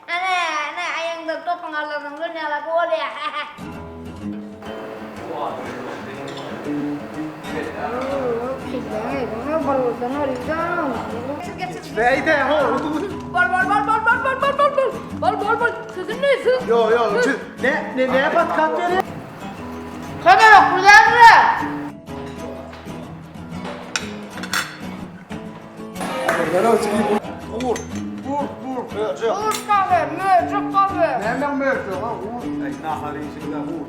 Ana ayang dagto pangalanan ko niya lago dia. Neydi ho? Bol. Sizin ne siz? Yo. Ne yapat kapteri? Kamera kullanma. Vur. Ur kahve, mecuk kahve. Nereden mevcut ha? Vur. Nahari içinde vur.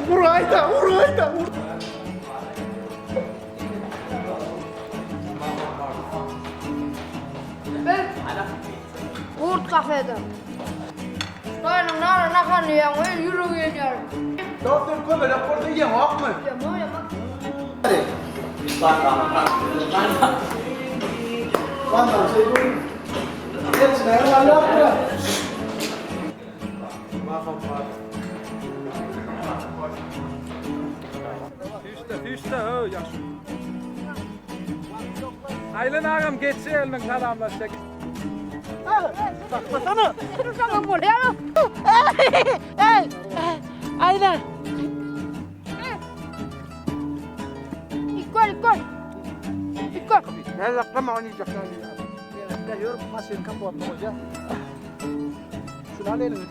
Vur hayda. Ben ur kahveden. Stayının nara nakan yang yürü geliyor. Doktor kobe raporda yem hak mı? Yama. Hadi. Bana şey bu. Geç ne var yaptı? Füşte yaş. Aylan ağam geçse elinin kalamlaşacak. Saklasana. Sana bol ya. Aynen. İkol. Ne saklama oynayacak yani. Geliyorum masanın kapağını hoca. Şunu al elini.